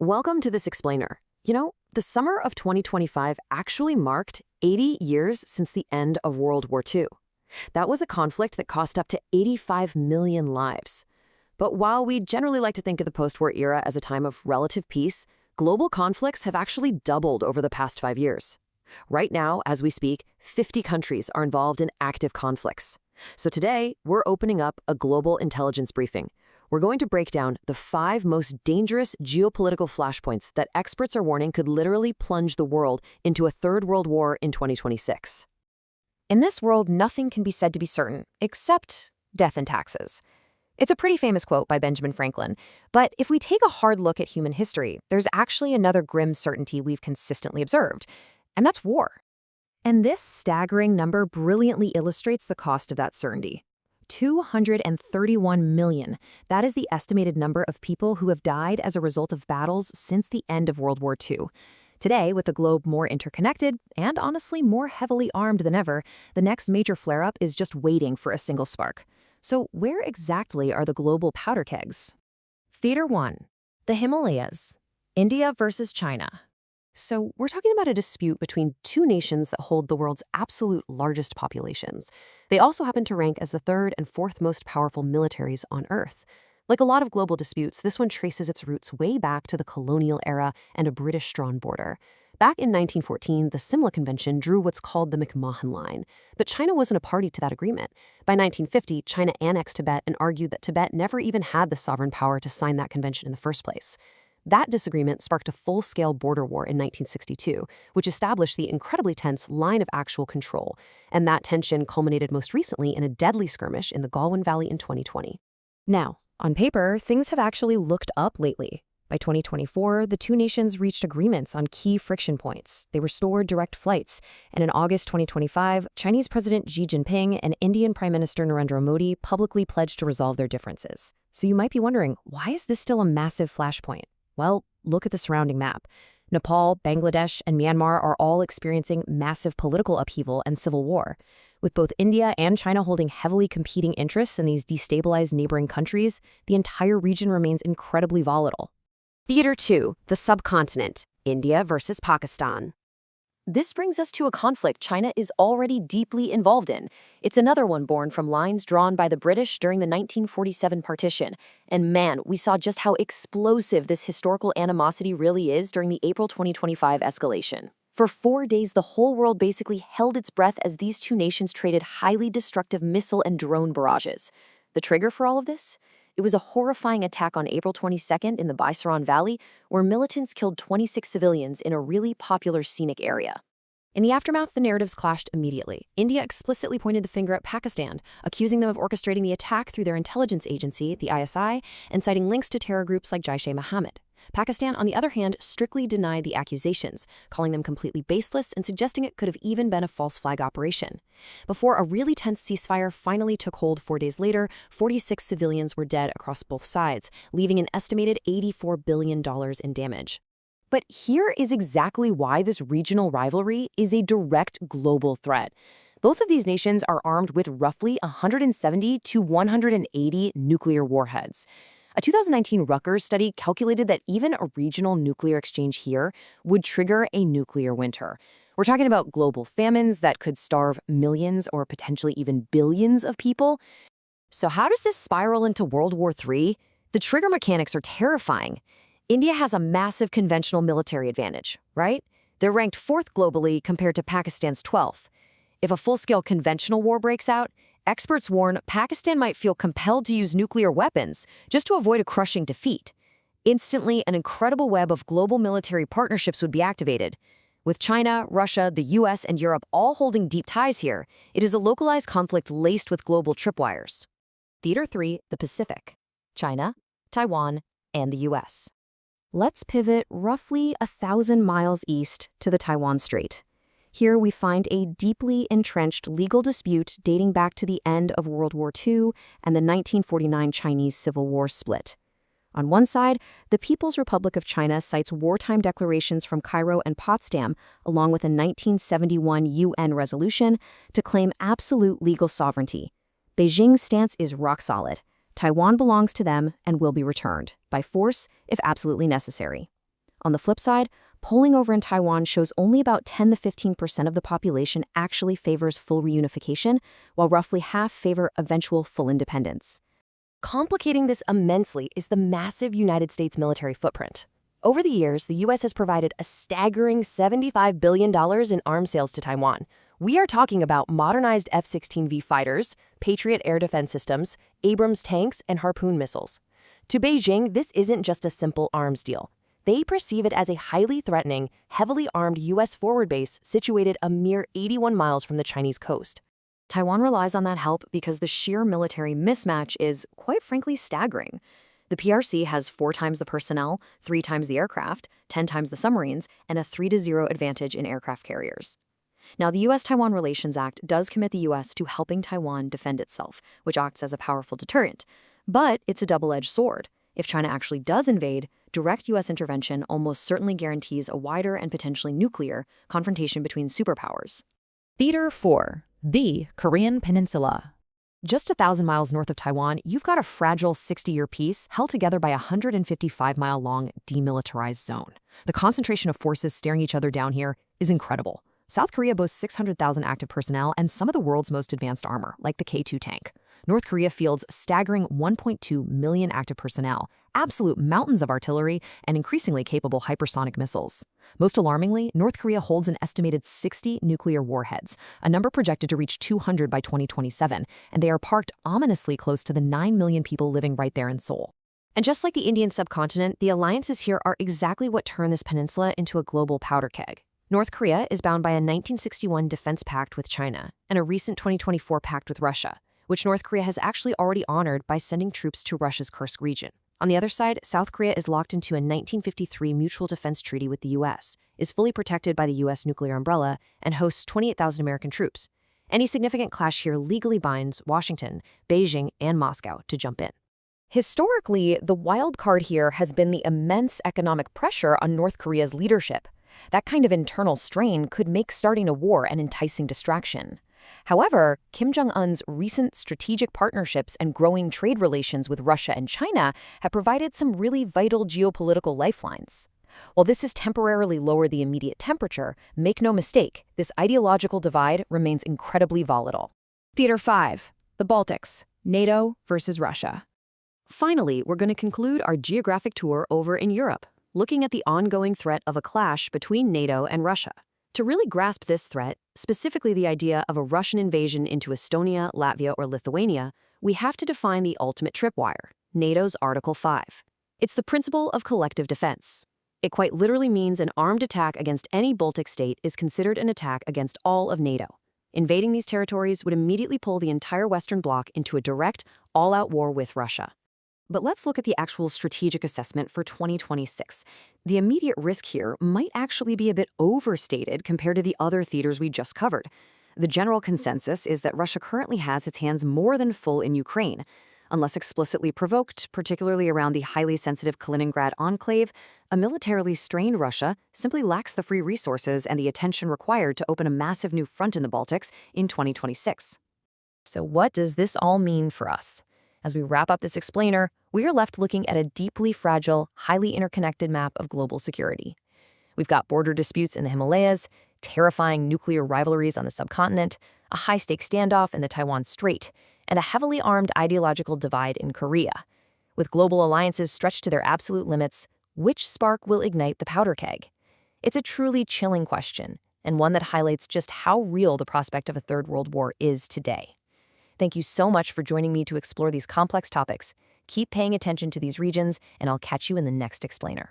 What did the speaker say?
Welcome to this explainer. The summer of 2025 actually marked 80 years since the end of World War II. That was a conflict that cost up to 85 million lives. But while we generally like to think of the post-war era as a time of relative peace, global conflicts have actually doubled over the past 5 years. Right now, as we speak, 50 countries are involved in active conflicts. So today, we're opening up a global intelligence briefing. We're going to break down the 5 most dangerous geopolitical flashpoints that experts are warning could literally plunge the world into a third world war in 2026. In this world, nothing can be said to be certain, except death and taxes. It's a pretty famous quote by Benjamin Franklin, but if we take a hard look at human history, there's actually another grim certainty we've consistently observed, and that's war. And this staggering number brilliantly illustrates the cost of that certainty. 231 million. That is the estimated number of people who have died as a result of battles since the end of World War II. Today, with the globe more interconnected and honestly more heavily armed than ever, the next major flare-up is just waiting for a single spark. So where exactly are the global powder kegs? Theater 1. The Himalayas. India versus China. So we're talking about a dispute between two nations that hold the world's absolute largest populations. They also happen to rank as the third and fourth most powerful militaries on Earth. Like a lot of global disputes, this one traces its roots way back to the colonial era and a British-drawn border. Back in 1914, the Simla Convention drew what's called the McMahon Line, but China wasn't a party to that agreement. By 1950, China annexed Tibet and argued that Tibet never even had the sovereign power to sign that convention in the first place. That disagreement sparked a full-scale border war in 1962, which established the incredibly tense line of actual control, and that tension culminated most recently in a deadly skirmish in the Galwan Valley in 2020. Now, on paper, things have actually looked up lately. By 2024, the two nations reached agreements on key friction points. They restored direct flights, and in August 2025, Chinese President Xi Jinping and Indian Prime Minister Narendra Modi publicly pledged to resolve their differences. So you might be wondering, why is this still a massive flashpoint? Well, look at the surrounding map. Nepal, Bangladesh, and Myanmar are all experiencing massive political upheaval and civil war. With both India and China holding heavily competing interests in these destabilized neighboring countries, the entire region remains incredibly volatile. Theater 2. The subcontinent. India versus Pakistan. This brings us to a conflict China is already deeply involved in. It's another one born from lines drawn by the British during the 1947 partition. And man, we saw just how explosive this historical animosity really is during the April 2025 escalation. For 4 days, the whole world basically held its breath as these two nations traded highly destructive missile and drone barrages. The trigger for all of this? It was a horrifying attack on April 22nd in the Baisaran Valley, where militants killed 26 civilians in a really popular scenic area. In the aftermath, the narratives clashed immediately. India explicitly pointed the finger at Pakistan, accusing them of orchestrating the attack through their intelligence agency, the ISI, and citing links to terror groups like Jaish-e-Mohammed. Pakistan, on the other hand, strictly denied the accusations, calling them completely baseless and suggesting it could have even been a false flag operation. Before a really tense ceasefire finally took hold 4 days later, 46 civilians were dead across both sides, leaving an estimated $84 billion in damage. But here is exactly why this regional rivalry is a direct global threat. Both of these nations are armed with roughly 170 to 180 nuclear warheads. A 2019 Rutgers study calculated that even a regional nuclear exchange here would trigger a nuclear winter. We're talking about global famines that could starve millions or potentially even billions of people. So how does this spiral into World War III? The trigger mechanics are terrifying. India has a massive conventional military advantage, right? They're ranked 4th globally compared to Pakistan's 12th. If a full-scale conventional war breaks out, experts warn Pakistan might feel compelled to use nuclear weapons just to avoid a crushing defeat. Instantly, an incredible web of global military partnerships would be activated. With China, Russia, the US, and Europe all holding deep ties here, it is a localized conflict laced with global tripwires. Theater 3, the Pacific. China, Taiwan, and the US. Let's pivot roughly 1,000 miles east to the Taiwan Strait. Here we find a deeply entrenched legal dispute dating back to the end of World War II and the 1949 Chinese Civil War split. On one side, the People's Republic of China cites wartime declarations from Cairo and Potsdam, along with a 1971 UN resolution, to claim absolute legal sovereignty. Beijing's stance is rock solid. Taiwan belongs to them and will be returned, by force if absolutely necessary. On the flip side, polling over in Taiwan shows only about 10 to 15% of the population actually favors full reunification, while roughly half favor eventual full independence. Complicating this immensely is the massive United States military footprint. Over the years, the U.S. has provided a staggering $75 billion in arms sales to Taiwan. We are talking about modernized F-16V fighters, Patriot air defense systems, Abrams tanks, and Harpoon missiles. To Beijing, this isn't just a simple arms deal. They perceive it as a highly threatening, heavily armed U.S. forward base situated a mere 81 miles from the Chinese coast. Taiwan relies on that help because the sheer military mismatch is, quite frankly, staggering. The PRC has 4 times the personnel, 3 times the aircraft, 10 times the submarines, and a 3-0 advantage in aircraft carriers. Now, the U.S.-Taiwan Relations Act does commit the U.S. to helping Taiwan defend itself, which acts as a powerful deterrent. But it's a double-edged sword. If China actually does invade, direct U.S. intervention almost certainly guarantees a wider and potentially nuclear confrontation between superpowers. Theater 4. The Korean Peninsula. Just 1,000 miles north of Taiwan, you've got a fragile 60-year peace held together by a 155-mile-long demilitarized zone. The concentration of forces staring each other down here is incredible. South Korea boasts 600,000 active personnel and some of the world's most advanced armor, like the K-2 tank. North Korea fields staggering 1.2 million active personnel, absolute mountains of artillery, and increasingly capable hypersonic missiles. Most alarmingly, North Korea holds an estimated 60 nuclear warheads, a number projected to reach 200 by 2027, and they are parked ominously close to the 9 million people living right there in Seoul. And just like the Indian subcontinent, the alliances here are exactly what turned this peninsula into a global powder keg. North Korea is bound by a 1961 defense pact with China and a recent 2024 pact with Russia, which North Korea has actually already honored by sending troops to Russia's Kursk region. On the other side, South Korea is locked into a 1953 mutual defense treaty with the U.S., is fully protected by the U.S. nuclear umbrella, and hosts 28,000 American troops. Any significant clash here legally binds Washington, Beijing, and Moscow to jump in. Historically, the wild card here has been the immense economic pressure on North Korea's leadership. That kind of internal strain could make starting a war an enticing distraction. However, Kim Jong-un's recent strategic partnerships and growing trade relations with Russia and China have provided some really vital geopolitical lifelines. While this has temporarily lowered the immediate temperature, make no mistake, this ideological divide remains incredibly volatile. Theater 5. The Baltics. NATO versus Russia. Finally, we're going to conclude our geographic tour over in Europe, looking at the ongoing threat of a clash between NATO and Russia. To really grasp this threat, specifically the idea of a Russian invasion into Estonia, Latvia, or Lithuania, we have to define the ultimate tripwire, NATO's Article 5. It's the principle of collective defense. It quite literally means an armed attack against any Baltic state is considered an attack against all of NATO. Invading these territories would immediately pull the entire Western Bloc into a direct, all-out war with Russia. But let's look at the actual strategic assessment for 2026. The immediate risk here might actually be a bit overstated compared to the other theaters we just covered. The general consensus is that Russia currently has its hands more than full in Ukraine. Unless explicitly provoked, particularly around the highly sensitive Kaliningrad enclave, a militarily strained Russia simply lacks the free resources and the attention required to open a massive new front in the Baltics in 2026. So what does this all mean for us? As we wrap up this explainer, we are left looking at a deeply fragile, highly interconnected map of global security. We've got border disputes in the Himalayas, terrifying nuclear rivalries on the subcontinent, a high-stakes standoff in the Taiwan Strait, and a heavily armed ideological divide in Korea. With global alliances stretched to their absolute limits, which spark will ignite the powder keg? It's a truly chilling question, and one that highlights just how real the prospect of a third world war is today. Thank you so much for joining me to explore these complex topics. Keep paying attention to these regions, and I'll catch you in the next explainer.